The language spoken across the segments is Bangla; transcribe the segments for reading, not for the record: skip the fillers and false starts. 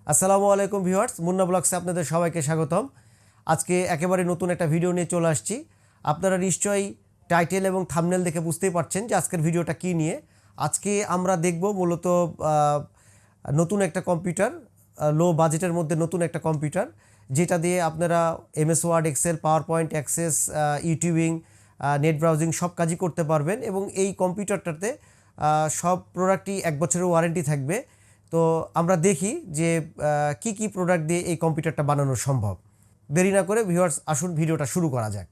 আসসালামু আলাইকুম ভিউয়ার্স, মুন্না ব্লগসে আপনাদের সবাইকে স্বাগতম। আজকে একেবারে নতুন একটা ভিডিও নিয়ে চলে আসছি। আপনারা নিশ্চয়ই টাইটেল এবং থাম্বনেল দেখে বুঝতেই পারছেন যে আজকের ভিডিওটা কী নিয়ে। আজকে আমরা দেখব মূলত নতুন একটা কম্পিউটার, লো বাজেটের মধ্যে নতুন একটা কম্পিউটার, যেটা দিয়ে আপনারা MS Word, Excel, PowerPoint, access, YouTubing, net browsing সব কাজই করতে পারবেন। এবং এই কম্পিউটারটাতে সব প্রোডাক্টই 1 বছরের ওয়ারেন্টি থাকবে। তো আমরা দেখি যে কি কি প্রোডাক্ট দিয়ে এই কম্পিউটারটা বানানো সম্ভব। দেরি না করে ভিউয়ার্স, আসুন ভিডিওটা শুরু করা যাক।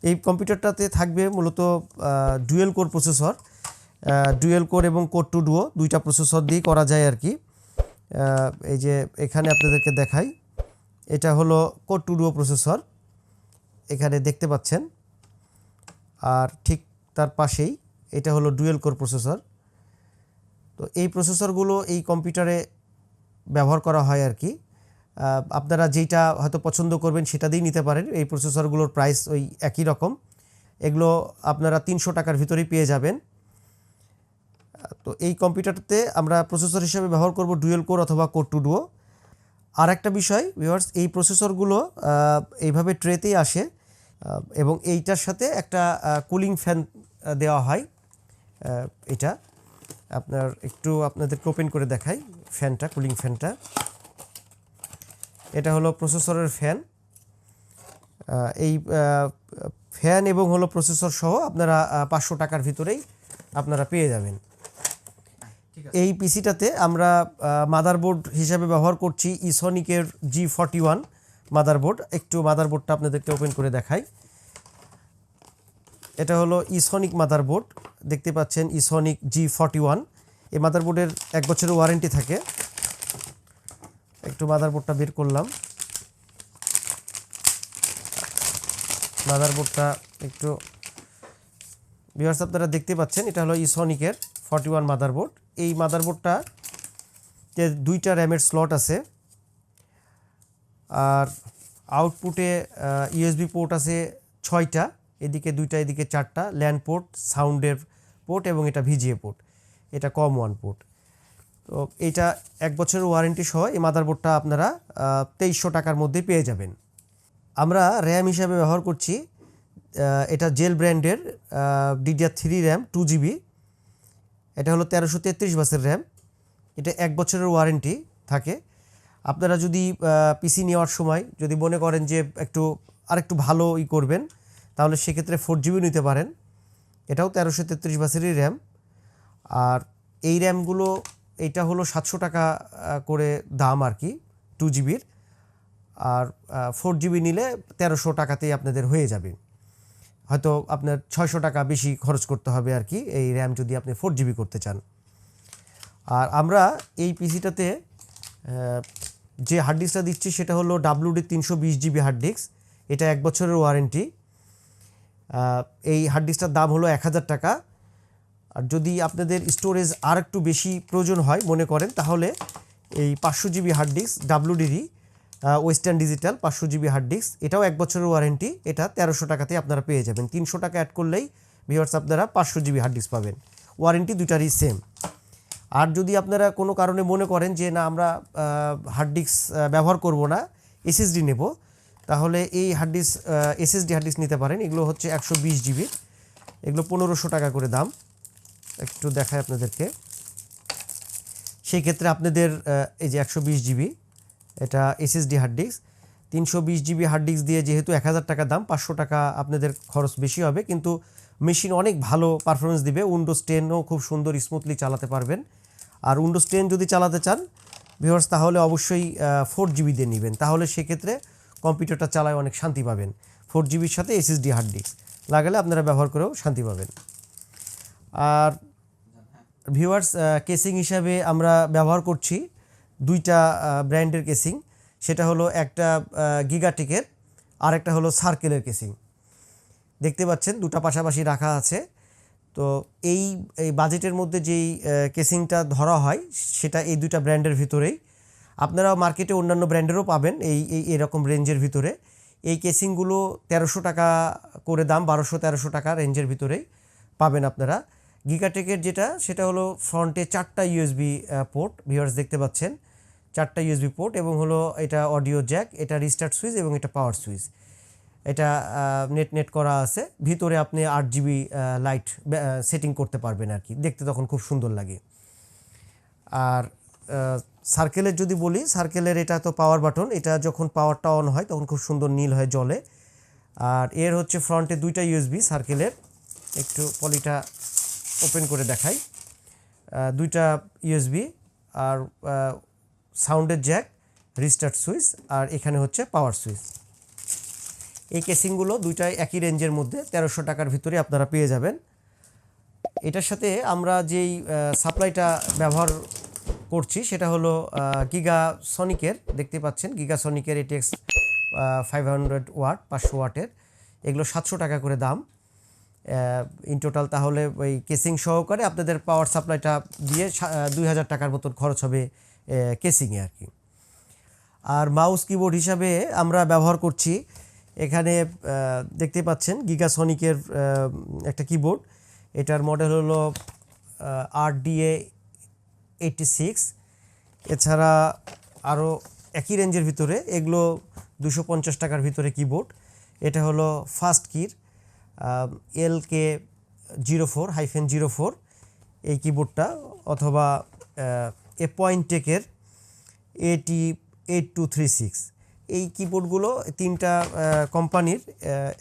এই কম্পিউটারটাতে থাকবে মূলত dual core processor, dual core এবং কোর টু ডুও দুইটা প্রসেসর দিয়ে করা যায় আর কি। এই যে এখানে আপনাদেরকে দেখাই, এটা হলো কোর টু ডুও প্রসেসর, এখানে দেখতে পাচ্ছেন। আর ঠিক তার পাশেই এটা হলো ডুয়েল কোর প্রসেসর। তো এই প্রসেসরগুলো এই কম্পিউটারে ব্যবহার করা হয় আর কি। আপনারা যেটা হয়তো পছন্দ করবেন সেটা দিয়েই নিতে পারেন। এই প্রসেসরগুলোর প্রাইস ওই একই রকম। এগুলো আপনারা 300 টাকার ভিতরেই পেয়ে যাবেন। তো এই কম্পিউটারতে আমরা প্রসেসর হিসেবে ব্যবহার করব ডুয়েল কোর অথবা কোর টু ডুও। আর একটা বিষয় ভিউয়ার্স, এই প্রসেসরগুলো এইভাবে ট্রেতেই আসে এবং এইটার সাথে একটা কুলিং ফ্যান দেওয়া হয়। এটা আপনাদেরকে ওপেন করে দেখাই ফ্যানটা, কুলিং ফ্যানটা। এটা হলো প্রসেসরের ফ্যান। এই ফ্যান এবং হলো প্রসেসর সহ আপনারা 500 টাকার ভিতরেই আপনারা পেয়ে যাবেন। এই পিসিটাতে আমরা মাদারবোর্ড হিসাবে ব্যবহার করছি ইসনিকের G41 মাদারবোর্ড। একটু মাদারবোর্ডটা আপনাদেরকে ওপেন করে দেখাই। এটা হলো ইসনিক মাদারবোর্ড, দেখতে পাচ্ছেন ইসনিক G41। এই মাদারবোর্ডের 1 বছরের ওয়ারেন্টি থাকে। একটু মাদারবোর্ডটা বের করলাম। মাদারবোর্ডটা একটু ভিউয়ার্স আপনারা দেখতে পাচ্ছেন, এটা হলো ইসনিকের 41 মাদারবোর্ড। এই মাদারবোর্ডটা যে 2টা র্যামের স্লট আছে, আর আউটপুটে USB পোর্ট আছে 6টা, এদিকে 2টা এদিকে 4টা, ল্যান পোর্ট, সাউন্ডের পোর্ট এবং এটা VGA পোর্ট, এটা কম 1 পোর্ট। তো এইটা 1 বছরের ওয়ারেন্টি সহ এই মাদারবোর্ডটা আপনারা 2300 টাকার মধ্যে পেয়ে যাবেন। আমরা র্যাম হিসাবে ব্যবহার করছি এটা জেল ব্র্যান্ডের DDR3 র্যাম 2GB। এটা হলো 1333 বাসের র্যাম। এটা 1 বছরের ওয়ারেন্টি থাকে। আপনারা যদি পিসি নেওয়ার সময় যদি মনে করেন যে আরেকটু ভালো করবেন, তাহলে সেক্ষেত্রে 4GB নিতে পারেন। এটাও 1333 বাসেরই র্যাম। আর এই র্যামগুলো এইটা হলো 700 টাকা করে দাম আর কি 2GBর। আর 4GB নিলে 1300 টাকাতেই আপনাদের হয়ে যাবে। হয়তো আপনার 600 টাকা বেশি খরচ করতে হবে আর কি এই র্যাম যদি আপনি 4GB করতে চান। আর আমরা এই পিসিটাতে যে হার্ড ডিস্কটা দিচ্ছি সেটা হলো WD 320GB হার্ড ডিস্ক। এটা 1 বছরের ওয়ারেন্টি। এই হার্ড ডিস্কটার দাম হলো 1000 টাকা। আর যদি আপনাদের স্টোরেজ আর একটু বেশি প্রয়োজন হয় মনে করেন, তাহলে এই 500GB hard disk WD Western Digital 500GB hard disk, এটাও 1 বছরের ওয়ারেন্টি। এটা 1300 টাকাতেই আপনারা পেয়ে যাবেন। 300 টাকা অ্যাড করলেই ভিউয়ার্স আপনারা 500GB হার্ড ডিস্ক পাবেন। ওয়ারেন্টি দুইটারই সেম। আর যদি আপনারা কোনো কারণে মনে করেন যে না, আমরা হার্ড ডিস্ক ব্যবহার করব না, SSD নেব, তাহলে এই hard disk SSD hard disk নিতে পারেন। এগুলো হচ্ছে 120GB, এগুলো 1500 টাকা করে দাম। একটু দেখায় আপনাদেরকে। সেই ক্ষেত্রে আপনাদের এই যে 120GB এটা SSD hard disk, 320GB hard disk দিয়ে যেহেতু 1000 টাকা দাম, 500 টাকা আপনাদের খরচ বেশি হবে, কিন্তু মেশিন অনেক ভালো পারফরমেন্স দিবে। উইন্ডোজ 10ও খুব সুন্দর স্মুথলি চালাতে পারবেন। আর উইন্ডোজ 10 যদি চালাতে চান ভিউয়ার্স, তাহলে অবশ্যই 4GB দিয়ে নেবেন, তাহলে সেক্ষেত্রে কম্পিউটারটা চালায় অনেক শান্তি পাবেন। 4GBর সাথে SSD হার্ড ডিস্ক লাগালে আপনারা ব্যবহার করেও শান্তি পাবেন। আর ভিউয়ার্স, কেসিং হিসাবে আমরা ব্যবহার করছি 2টা ব্র্যান্ডের কেসিং। সেটা হলো একটা গিগাটেকের আর একটা হলো সার্কেলের কেসিং। দেখতে পাচ্ছেন দুটা পাশাপাশি রাখা আছে। তো এই বাজেটের মধ্যে যেই কেসিংটা ধরা হয় সেটা এই 2টা ব্র্যান্ডের ভিতরেই। আপনারা মার্কেটে অন্যান্য ব্র্যান্ডেরও পাবেন এরকম রেঞ্জের ভিতরে। এই কেসিংগুলো 1300 টাকা করে দাম, 1200-1300 টাকা রেঞ্জের ভিতরেই পাবেন আপনারা। গিগাটেকের যেটা সেটা হলো ফ্রন্টে 4টা USB পোর্ট, ভিউয়ার্স দেখতে পাচ্ছেন 4টা ইউএসবি পোর্ট এবং হলো এটা অডিও জ্যাক, এটা রিস্টার্ট সুইচ এবং এটা পাওয়ার সুইচ। এটা নেট করা আছে, ভিতরে আপনি 8 জিবি লাইট সেটিং করতে পারবেন আর কি, দেখতে তখন খুব সুন্দর লাগে। আর সার্কেলের যদি বলি, সার্কেলের এটা তো পাওয়ার বাটন, এটা যখন পাওয়ারটা অন হয় তখন খুব সুন্দর নীল হয়ে জ্বলে। আর এর হচ্ছে ফ্রন্টে 2টা ইউএসবি সার্কেলের, একটু পলিটা ওপেন করে দেখাই। 2টা ইউএসবি আর সাউন্ডের জ্যাক, রিস্টার্ট সুইচ, আর এখানে হচ্ছে পাওয়ার সুইচ। এই কেসিংগুলো দুইটাই একই রেঞ্জের মধ্যে 1300 টাকার ভিতরে আপনারা পেয়ে যাবেন। এটার সাথে আমরা যেই সাপ্লাইটা ব্যবহার করছি সেটা হলো গিগাসনিকের, দেখতে পাচ্ছেন গিগাসনিকের এটিএক্স 500 ওয়াট, 500 ওয়াটের। এগুলো 700 টাকা করে দাম ইন টোটাল। তাহলে ওই কেসিং সহকারে আপনাদের পাওয়ার সাপ্লাইটা দিয়ে 2000 টাকার মতন খরচ হবে কেসিংয়ে আর কি। আর মাউস কিবোর্ড হিসাবে আমরা ব্যবহার করছি, এখানে দেখতে পাচ্ছেন গিগাসনিকের একটা কিবোর্ড। এটার মডেল হলো RDA 86। এছাড়া আরও একই রেঞ্জের ভিতরে এগুলো 250 টাকার ভিতরে কিবোর্ড। এটা হলো ফার্স্ট কির LK04-04 এই কিবোর্ডটা, অথবা পয়েন্টেকের AT8236। এই কিবোর্ডগুলো 3টা কোম্পানির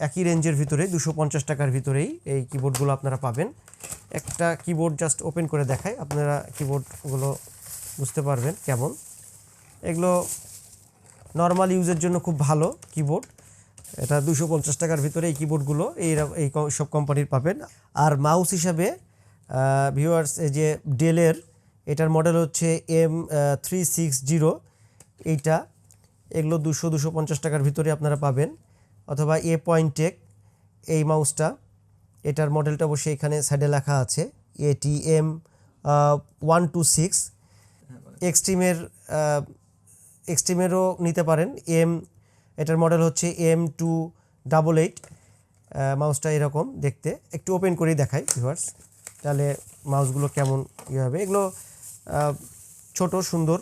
একই রেঞ্জের ভিতরে 250 টাকার ভিতরেই এই কিবোর্ডগুলো আপনারা পাবেন। একটা কিবোর্ড জাস্ট ওপেন করে দেখাই, আপনারা কিবোর্ডগুলো বুঝতে পারবেন কেমন। এগুলো নর্মাল ইউজের জন্য খুব ভালো কিবোর্ড। এটা 250 টাকার ভিতরে এই কিবোর্ডগুলো এই সব কোম্পানির পাবেন। আর মাউস হিসাবে ভিউয়ার্স, এই যে ডেলের, এটার মডেল হচ্ছে M360, এইটা এগুলো 200-250 টাকার ভিতরে আপনারা পাবেন। অথবা পয়েন্টেক এই মাউসটা, এটার মডেলটা অবশ্যই এখানে সাইডে লেখা আছে, ATM126। এক্সট্রিমেরও নিতে পারেন। এটার মডেল হচ্ছে M288। মাউসটা এরকম দেখতে, একটু ওপেন করেই দেখাই ভিউয়ার্স, তাহলে মাউসগুলো কেমন হবে। এগুলো ছোট সুন্দর,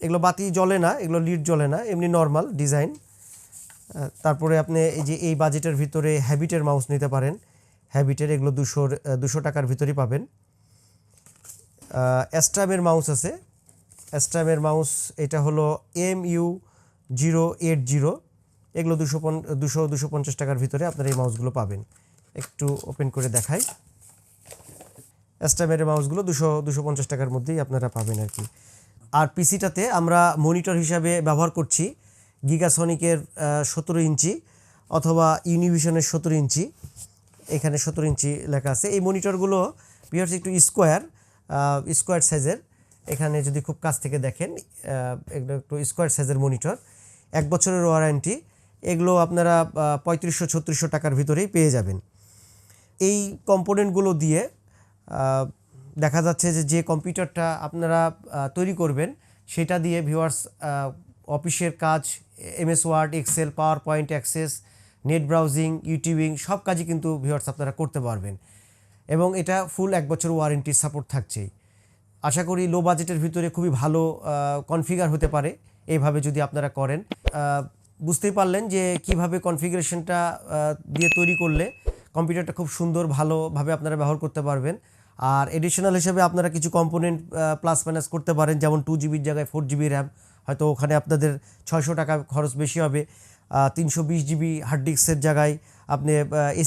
এগুলো বাতি জ্বলে না, এগুলো লিড জ্বলে না, এমনি নর্মাল ডিজাইন। তারপরে আপনি এই যে এই বাজেটের ভিতরে হ্যাবিটের মাউস নিতে পারেন, হ্যাবিটের এগুলো 200 টাকার ভিতরেই পাবেন। অ্যাস্ট্রামের মাউস আছে, অ্যাস্ট্রামের মাউস এটা হলো MU080, এগুলো 200-250 টাকার ভিতরে আপনারা এই মাউসগুলো পাবেন। একটু ওপেন করে দেখাই, অ্যাস্ট্রামের মাউসগুলো 200-250 টাকার মধ্যেই আপনারা পাবেন আর কি। আর পিসিটাতে আমরা মনিটর হিসাবে ব্যবহার করছি গিগাসনিকের 17 ইঞ্চি অথবা ইউনিভিশনের 17 ইঞ্চি, এখানে 17 ইঞ্চি লেখা আছে। এই মনিটরগুলো ভিউয়ার্স একটু স্কোয়ার সাইজের, এখানে যদি খুব কাছ থেকে দেখেন এগুলো একটু স্কোয়ার সাইজের মনিটর, 1 বছরের ওয়ারেন্টি। এগুলো আপনারা 3500-3600 টাকার ভিতরেই পেয়ে যাবেন। এই কম্পোনেন্টগুলো দিয়ে দেখা যাচ্ছে যে কম্পিউটারটা আপনারা তৈরি করবেন সেটা দিয়ে ভিউয়ার্স অফিসের কাজ, MS Word, Excel, PowerPoint, access, net browsing, YouTubing সব কাজই কিন্তু ভিউয়ার্স আপনারা করতে পারবেন। এবং এটা ফুল 1 বছর ওয়ারেন্টি সাপোর্ট থাকছেই। আশা করি লো বাজেটের ভিতরে খুবই ভালো কনফিগার হতে পারে এইভাবে যদি আপনারা করেন। বুঝতেই পারলেন যে কিভাবে কনফিগারেশনটা দিয়ে তৈরি করলে কম্পিউটারটা খুব সুন্দর ভালোভাবে আপনারা ব্যবহার করতে পারবেন। আর এডিশনাল হিসেবে আপনারা কিছু কম্পোনেন্ট প্লাস মাইনাস করতে পারেন, যেমন 2 জিবির জায়গায় 4 জিবি র্যাম, হয়তো ওখানে আপনাদের 600 টাকা খরচ বেশি হবে। 320 জিবি হার্ড ডিস্কের জায়গায় আপনি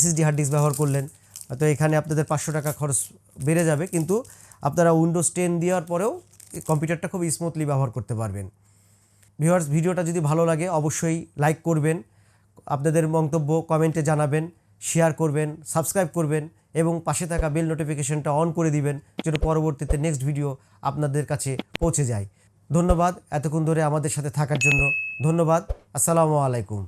SSD হার্ড ডিস্ক ব্যবহার করলেন, হয়তো এখানে আপনাদের 500 টাকা খরচ বেড়ে যাবে, কিন্তু আপনারা উইন্ডোজ 10 দেওয়ার পরেও কম্পিউটারটা খুব স্মুথলি ব্যবহার করতে পারবেন। ভিউয়ার্স, ভিডিওটা যদি ভালো লাগে অবশ্যই লাইক করবেন, আপনাদের মন্তব্য কমেন্টে জানাবেন, শেয়ার করবেন, সাবস্ক্রাইব করবেন এবং পাশে থাকা বেল নোটিফিকেশনটা অন করে দিবেন যেন পরবর্তীতে নেক্সট ভিডিও আপনাদের কাছে পৌঁছে যায়। ধন্যবাদ এতক্ষণ ধরে আমাদের সাথে থাকার জন্য। ধন্যবাদ। আসসালামু আলাইকুম।